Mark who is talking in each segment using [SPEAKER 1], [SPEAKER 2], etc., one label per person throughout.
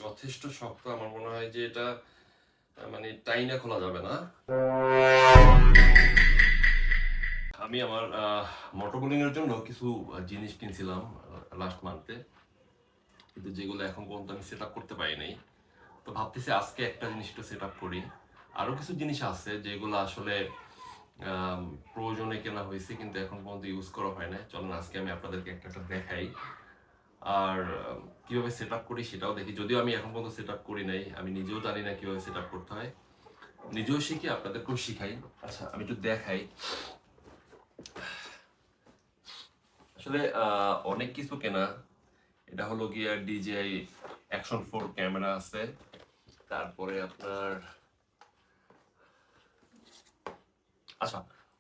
[SPEAKER 1] যথেষ্ট শক্ত। আমার মনে হয় যে এটা মানে টাইনা খোলা যাবে না। আমি আমার মোটর বোলিং এর জন্য কিছু জিনিস কিনছিলাম লাস্ট মান্থে, কিন্তু যেগুলো এখন পর্যন্ত আমি সেট আপ করতে পারি নাই। তো ভাবতেছি আজকে একটা জিনিস একটু সেট আপ করি। আরো কিছু জিনিস আছে যেগুলো আসলে প্রয়োজনে কেনা হয়েছে, কিন্তু এখন পর্যন্ত ইউজ করা হয় না। চলেন আজকে আমি আপনাদেরকে একটা একটা দেখাই, আর কিভাবে সেট আপ করি সেটাও দেখি। যদিও আমি এখন পর্যন্ত সেট আপ করি নাই, আমি নিজেও জানি না কিভাবে সেট আপ করতে হয়। নিজেও শিখি, আপনাদেরকেও শিখাই। আচ্ছা, আমি একটু দেখাই। আসলে অনেক কিছু কেনা। এটা হলো গিয়া DJI Action 4 ক্যামেরা আছে। তারপরে আপনার আচ্ছা,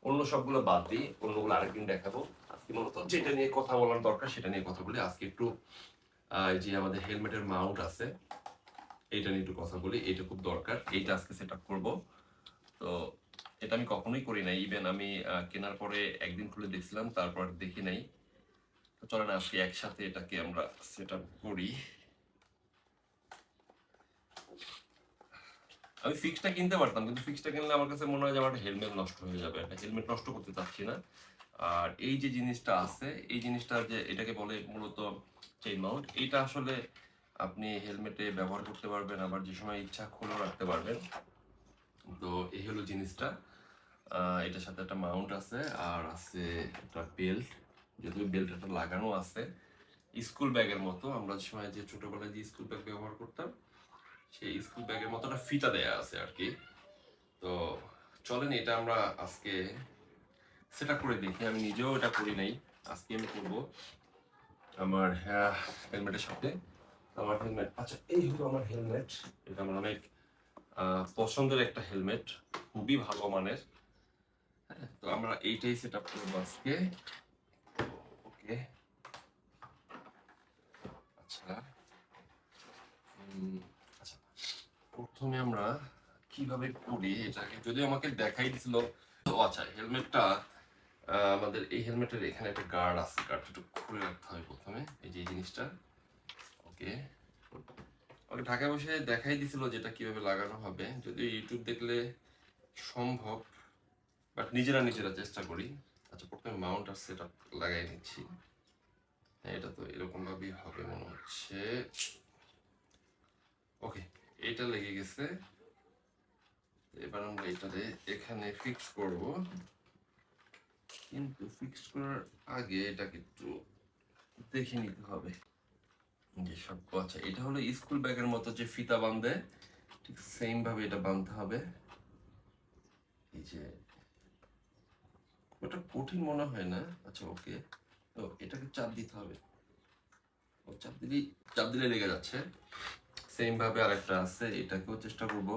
[SPEAKER 1] অন্য সবগুলো বাদ দিই, অন্যগুলো আরেকদিন দেখাবো। আজকে মূলত যেটা নিয়ে কথা বলার দরকার সেটা নিয়ে কথা বলি। আজকে একটু যে আমাদের হেলমেটের মাউন্ট আছে এইটা নিয়ে একটু কথা বলি। এটা খুব দরকার, এইটা আজকে সেট আপ করবো। তো এটা আমি কখনোই করি নাই, ইভেন আমি কেনার পরে একদিন খুলে দেখছিলাম, তারপর দেখি নাই। তো চলেন আজকে একসাথে এটাকে আমরা সেট আপ করি। আমি ফিক্সটা কিনতে পারতাম, কিন্তু ফিক্সটা কিনলে আমার কাছে মনে হয় যে আমার হেলমেট নষ্ট হয়ে যাবে। একটা হেলমেট নষ্ট করতে চাচ্ছি না। আর এই যে জিনিসটা আছে, এই জিনিসটা যে এটাকে বলে মূলত চেইন মাউন্ট, এইটা আসলে আপনি হেলমেটে ব্যবহার করতে পারবেন, আবার যে সময় ইচ্ছা খুলেও রাখতে পারবেন। তো এই হলো জিনিসটা। এটার সাথে একটা মাউন্ট আছে, আর আছে একটা বেল্ট। যদিও বেল্ট একটা লাগানো আছে, স্কুল ব্যাগের মতো। আমরা যে সময় যে ছোটবেলায় যে স্কুল ব্যাগ ব্যবহার করতাম, সেই স্কুল ব্যাগের মতো একটা ফিতা দেয়া আছে আর কি। তো চলেন এটা আমরা আজকে সেটা করে দেখি। আমি নিজেও এটা করি নাই, আজকে আমি করবো আমার হেলমেটের সাথে। আমার হেলমেট, আচ্ছা এই হলো আমার হেলমেট। এটা আমার অনেক পছন্দের একটা হেলমেট, খুবই ভালো মানের। হ্যাঁ, তো আমরা এইটাই সেট আপ করবো আজকে। ওকে, আচ্ছা আচ্ছা, প্রথমে আমরা কিভাবে করি এটাকে, যদি আমাকে দেখাই দিছিল। ও আচ্ছা, হেলমেটটা আমাদের এই হেলমেটের এখানে একটা গার্ড আছে, গার্ডটা একটু খুলে রাখতে হয় প্রথমে, এই যে এই জিনিসটা। ওকে, ওকে, ঢাকায় বসে দেখাই দিছিল যেটা কিভাবে লাগানো হবে। যদিও ইউটিউব দেখলে সম্ভব, বাট নিজেরা নিজেরা চেষ্টা করি। আচ্ছা, প্রথমে মাউন্ট আর সেট আপ লাগাই নিচ্ছি। হ্যাঁ, এটা তো এরকম ভাবেই হবে মনে হচ্ছে। ওকে, এটা লেগে গেছে। এবার আমরা এটাতে এখানে ফিক্স করব, কিন্তু ফিক্স করার আগে এটাকে একটু দেখে নিতে হবে যে সব। আচ্ছা, এটা হলো স্কুল ব্যাগের মতো যে ফিতা বাঁধে, ঠিক সেম ভাবে এটা বাঁধতে হবে। এই যে ওটা কঠিন মনে হয় না। আচ্ছা ওকে, তো এটাকে চাপ দিতে হবে। ও চাপ দিলে লেগে যাচ্ছে। সেম ভাবে আরেকটা আছে, এটাকেও চেষ্টা করব।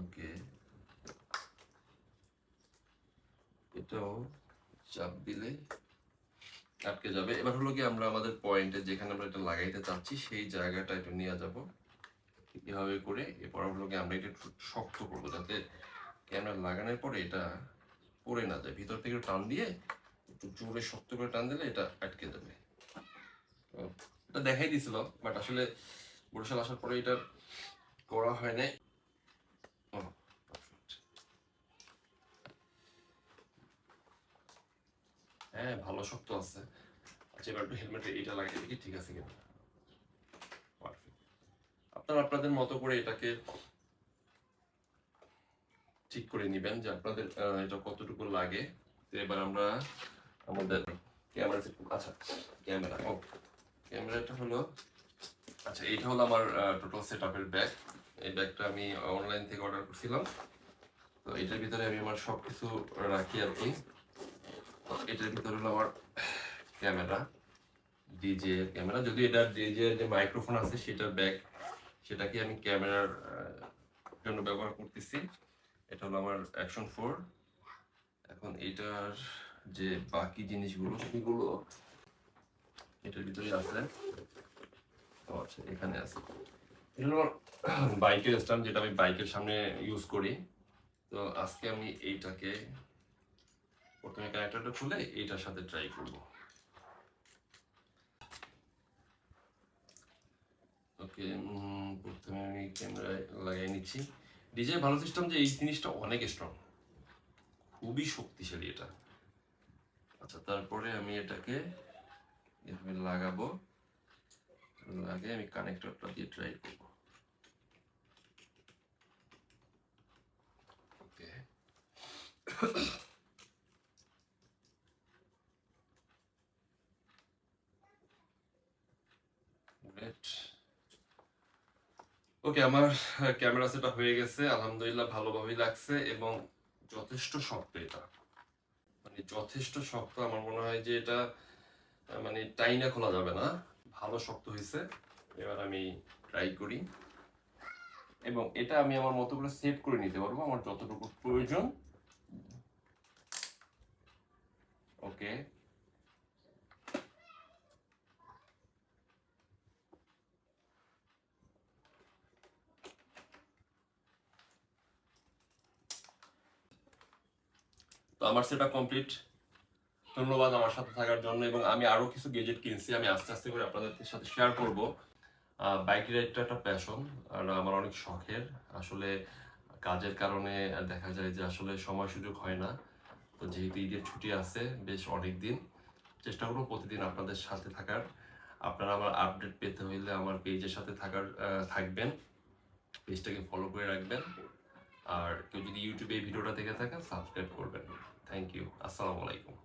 [SPEAKER 1] ওকে, এটাও চাপ দিলে আটকে যাবে। এবার হলো কি, আমরা আমাদের পয়েন্টে যেখানে আমরা এটা লাগাইতে চাচ্ছি সেই জায়গাটা একটু নিয়ে যাব এভাবে করে। এরপর হলো কি, আমরা এটা একটু শক্ত করবো যাতে ক্যামেরা লাগানোর পরে এটা পড়ে না যায়। ভিতর থেকে টান দিয়ে একটু জোরে শক্ত করে টান দিলে এটা আটকে যাবে। তো এটা দেখাই দিছিল, বাট আসলে বরিশাল আসার পরে এটা করা হয় নাই। হ্যাঁ, ভালো শক্ত আছে। আচ্ছা, এবার একটু হেলমেটে এটা লাগিয়ে দেখি ঠিক আছে কিনা। পারফেক্ট। আপনারা আপনাদের মতো করে এটাকে ঠিক করে নিবেন যে আপনাদের এটা কতটুকু লাগে। তো এবার আমরা আমাদের ক্যামেরা, আচ্ছা ক্যামেরা, ও ক্যামেরাটা হলো, আচ্ছা এইটা হলো আমার টোটাল সেট আপের ব্যাগ। এই ব্যাগটা আমি অনলাইন থেকে অর্ডার করছিলাম। তো এটার ভিতরে আমি আমার সব কিছু রাখি আর কি। এটার ভিতরে হলো আমার ক্যামেরা, ডিজে ক্যামেরা। যদি এটা ডিজে যে মাইক্রোফোন আছে সেটার ব্যাগ, সেটাকে আমি ক্যামেরার জন্য ব্যবহার করতেছি। এটা হলো আমার Action 4। এখন এটার যে বাকি জিনিসগুলো সেগুলো এটার ভিতরে আছে। আচ্ছা, এখানে আছে। এটা হলো বাইকের স্ট্যান্ড, যেটা আমি বাইকের সামনে ইউজ করি। তো আজকে আমি এইটাকে প্রথমে কানেক্টরটা খুলে এইটার সাথে ট্রাই করব। ওকে, প্রথমে আমি ক্যামেরায় লাগিয়ে নিচ্ছি। ডিজে ভালো সিস্টেম যে এই জিনিসটা অনেক স্ট্রং, খুবই শক্তিশালী এটা। আচ্ছা, তারপরে আমি এটাকে এভাবে লাগাবো, লাগিয়ে আমি কানেক্টরটা দিয়ে ট্রাই করবো। ওকে, ওকে, আমার ক্যামেরা সেটা হয়ে গেছে, আলহামদুলিল্লাহ ভালোভাবেই লাগছে এবং যথেষ্ট শক্ত এটা, মানে যথেষ্ট শক্ত। আমার মনে হয় যে এটা মানে টাইনা খোলা যাবে না, ভালো শক্ত হয়েছে। এবার আমি ট্রাই করি এবং এটা আমি আমার মতো করে সেট করে নিতে পারবো আমার যতটুকু প্রয়োজন। ওকে, তো আমার সেটা কমপ্লিট। ধন্যবাদ আমার সাথে থাকার জন্য, এবং আমি আরো কিছু গেজেট কিনছি, আমি আস্তে আস্তে করে আপনাদের সাথে শেয়ার করব। বাইক রাইডটা একটা প্যাশন আর আমার অনেক শখের। আসলে কাজের কারণে দেখা যায় যে আসলে সময় সুযোগ হয় না। তো যেহেতু ঈদের ছুটি আছে বেশ অনেক দিন, চেষ্টা করবো প্রতিদিন আপনাদের সাথে থাকার। আপনারা আমার আপডেট পেতে হইলে আমার পেজের সাথে থাকবেন, পেজটাকে ফলো করে রাখবেন। আর কেউ যদি ইউটিউবে এই ভিডিওটা দেখে থাকেন সাবস্ক্রাইব করবেন। থ্যাংক ইউ, আসসালামু আলাইকুম।